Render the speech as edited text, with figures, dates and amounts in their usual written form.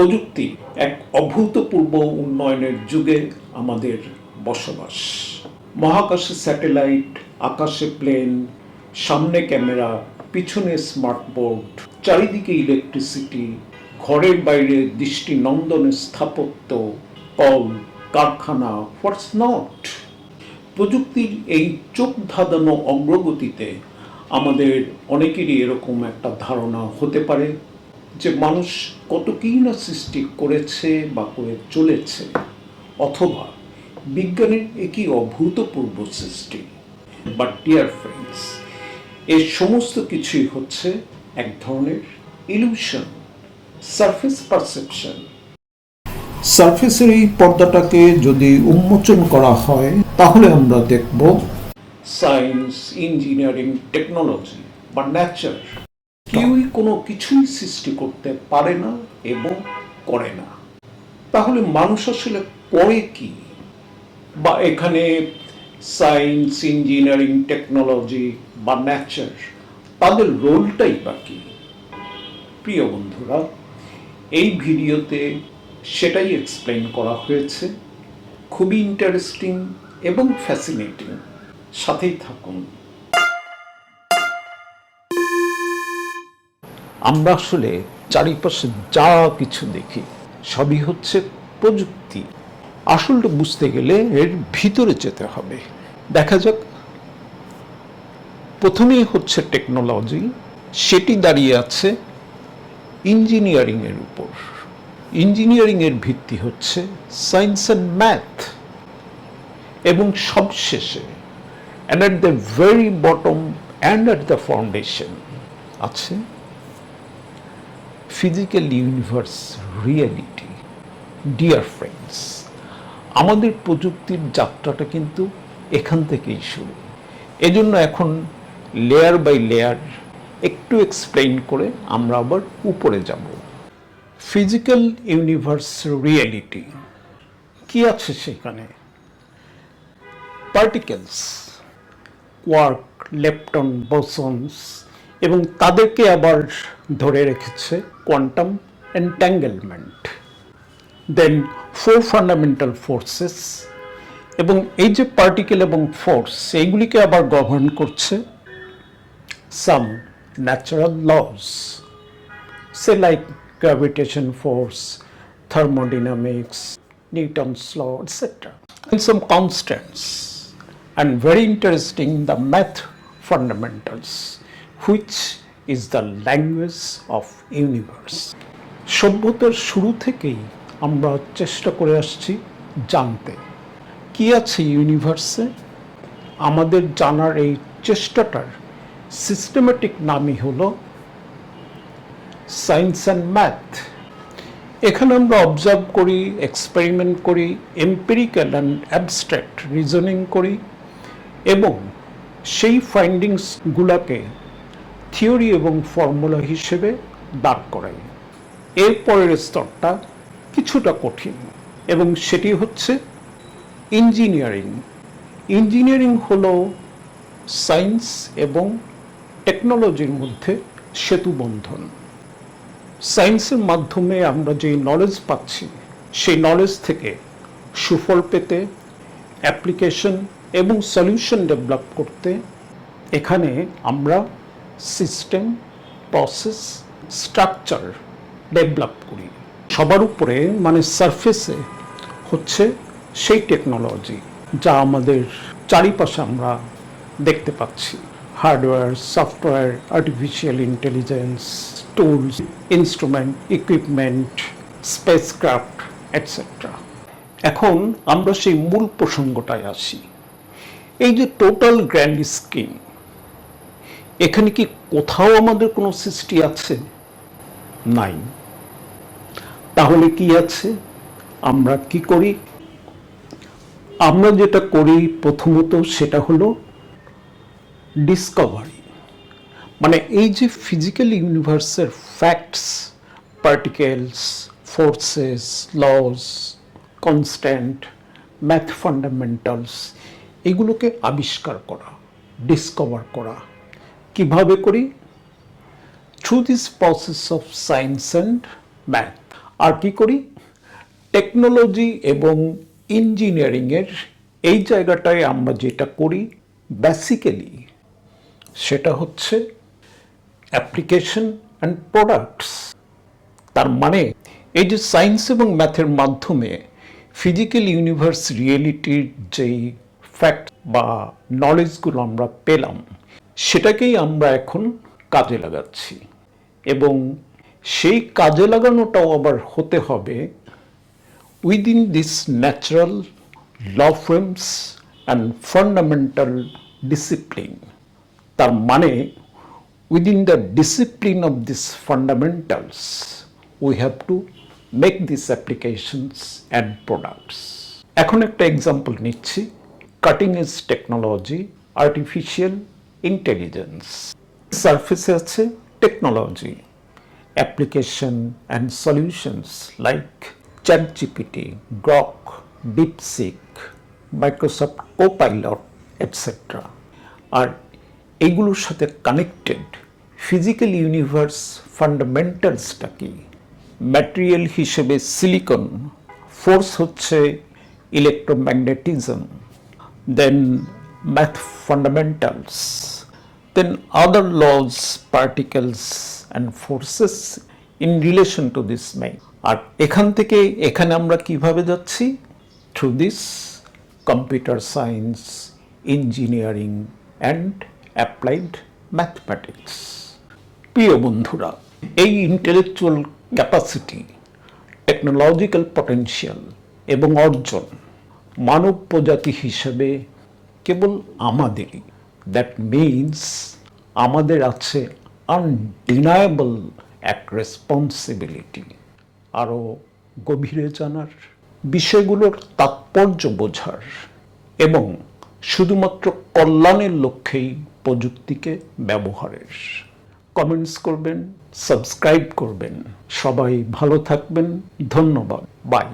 প্রযুক্তি এক অভূতপূর্ব উন্নয়নের যুগে আমাদের বসবাস। মহাকাশে স্যাটেলাইট, আকাশে প্লেন, সামনে ক্যামেরা, পিছনে স্মার্টবোর্ড, চারিদিকে ইলেকট্রিসিটি, ঘরের বাইরে দৃষ্টিনন্দনের স্থাপত্য, কল কারখানা, হোয়াটস নট। প্রযুক্তির এই চোখ ধাঁধানো অগ্রগতিতে আমাদের অনেকেরই এরকম একটা ধারণা হতে পারে যে মানুষ কত কী না সৃষ্টি করেছে বা করে চলেছে, অথবা বিজ্ঞানের একই অভূতপূর্ব সৃষ্টি। বাট ডিয়ার ফ্রেন্ডস, এর সমস্ত কিছুই হচ্ছে এক ধরনের ইলিউশন, সারফেস পারসেপশন। সারফেসের এই পর্দাটাকে যদি উন্মোচন করা হয় তাহলে আমরা দেখব সায়েন্স, ইঞ্জিনিয়ারিং, টেকনোলজি বা নেচার কেউই কোনো কিছুই সৃষ্টি করতে পারে না এবং করে না। তাহলে মানুষ আসলে করে কি? বা এখানে সায়েন্স, ইঞ্জিনিয়ারিং, টেকনোলজি বা নেচার, তাদের রোলটাই বা কি? প্রিয় বন্ধুরা, এই ভিডিওতে সেটাই এক্সপ্লেন করা হয়েছে। খুবই ইন্টারেস্টিং এবং ফ্যাসিনেটিং। সাথেই থাকুন। আমরা আসলে চারিপাশে যা কিছু দেখি সবই হচ্ছে প্রযুক্তি। আসলটা বুঝতে গেলে এর ভিতরে যেতে হবে। দেখা যাক, প্রথমেই হচ্ছে টেকনোলজি। সেটি দাঁড়িয়ে আছে ইঞ্জিনিয়ারিংয়ের উপর। ইঞ্জিনিয়ারিংয়ের ভিত্তি হচ্ছে সায়েন্স অ্যান্ড ম্যাথ, এবং সবশেষে and at the very bottom and at the foundation আছে physical universe reality. Dear friends, আমাদের প্রযুক্তির যাত্রাটা কিন্তু এখান থেকেই শুরু। এজন্য এখন লেয়ার বাই লেয়ার একটু এক্সপ্লেইন করে আমরা আবার উপরে যাব। ফিজিক্যাল ইউনিভার্স রিয়েলিটি কি আছে সেখানে? পার্টিকেলস, কোয়ার্ক, লেপটন, বোসনস, এবং তাদেরকে আবার ধরে রেখেছে কোয়ান্টাম এন্ট্যাঙ্গেলমেন্ট। দেন 4 ফান্ডামেন্টাল ফোর্সেস, এবং এই যে পার্টিকেল এবং ফোর্স, এইগুলিকে আবার গভর্ন করছে some natural laws, say like gravitation force, thermodynamics, Newton's law, etc. and some constants, and very interesting, the math fundamentals, which is the language of universe. সভ্যতার শুরু থেকেই আমরা চেষ্টা করে আসছি জানতে কি আছে ইউনিভার্সে। আমাদের জানার এই চেষ্টাটার সিস্টেমেটিক নামই হলো সায়েন্স অ্যান্ড ম্যাথ। এখানে আমরা অবজার্ভ করি, এক্সপেরিমেন্ট করি, এম্পিরিক্যাল অ্যান্ড অ্যাবস্ট্রাক্ট রিজনিং করি, এবং সেই ফাইন্ডিংসগুলোকে থিওরি এবং ফর্মুলা হিসেবে দাঁড় করাই। এরপরের স্তরটা কিছুটা কঠিন, এবং সেটি হচ্ছে ইঞ্জিনিয়ারিং। ইঞ্জিনিয়ারিং হলো সায়েন্স এবং টেকনোলজির মধ্যে সেতুবন্ধন। সায়েন্সের মাধ্যমে আমরা যে নলেজ পাচ্ছি, সেই নলেজ থেকে সুফল পেতে, অ্যাপ্লিকেশন এবং সলিউশন ডেভেলপ করতে এখানে আমরা সিস্টেম, প্রসেস, স্ট্রাকচার ডেভেলপ করি। সবার উপরে মানে সারফেসে হচ্ছে সেই টেকনোলজি যা আমাদের চারিপাশে আমরা দেখতে পাচ্ছি। Hardware, software, artificial intelligence, tools, instrument, equipment, spacecraft, etcetera. এখন আমরা সেই মূল প্রসঙ্গটায় আসি। এই যে টোটাল গ্র্যান্ড স্কিম, এখানে কি কোথাও আমাদের কোনো সৃষ্টি আছে? নাই। তাহলে কি আছে? আমরা কি করি? আমরা যেটা করি প্রথমত সেটা হলো ডিসকভারি। মানে এই যে ফিজিক্যাল ইউনিভার্সের facts, particles, forces, laws, constant, math fundamentals, এগুলোকে আবিষ্কার করা, ডিসকভার করা। কিভাবে করি? Through this process of science and math. আর কি করি, টেকনোলজি এবং ইঞ্জিনিয়ারিংয়ের এই জায়গাটায় আমরা যেটা করি বেসিক্যালি সেটা হচ্ছে অ্যাপ্লিকেশন অ্যান্ড প্রোডাক্টস। তার মানে এই যে সায়েন্স এবং ম্যাথের মাধ্যমে ফিজিক্যাল ইউনিভার্স রিয়েলিটির যেই ফ্যাক্ট বা নলেজগুলো আমরা পেলাম সেটাকেই আমরা এখন কাজে লাগাচ্ছি, এবং সেই কাজে লাগানোটাও আবার হতে হবে within this natural law frames and fundamental discipline. তার মানে within the discipline of these fundamentals, we have to make these applications and products. এখন একটা এক্সাম্পল নিচ্ছি, cutting edge technology, artificial intelligence. সারফেসে আছে technology, application and solutions like ChatGPT, Grok, DeepSeek, Microsoft Copilot etcetera. আর এইগুলোর সাথে connected physical universe ফান্ডামেন্টালসটা কি? ম্যাটেরিয়াল হিসেবে সিলিকন, ফোর্স হচ্ছে electromagnetism, then math fundamentals, then other laws, particles and forces in relation to this math. আর এখান থেকে এখানে আমরা কিভাবে যাচ্ছি? Through this computer science, engineering and applied mathematics. প্রিয় বন্ধুরা, এই ইন্টেলেকচুয়াল ক্যাপাসিটি, টেকনোলজিক্যাল পটেনশিয়াল এবং অর্জন মানব প্রজাতি হিসেবে কেবল আমাদেরই। দ্যাট মিনস আমাদের আছে আনডিনায়েবল এক রেসপন্সিবিলিটি আরও গভীরে জানার, বিষয়গুলোর তাৎপর্য বোঝার এবং শুধুমাত্র কল্যাণের লক্ষ্যেই প্রযুক্তিকে ব্যবহারের। কমেন্টস করবেন, সাবস্ক্রাইব করবেন। সবাই ভালো থাকবেন। ধন্যবাদ। বাই।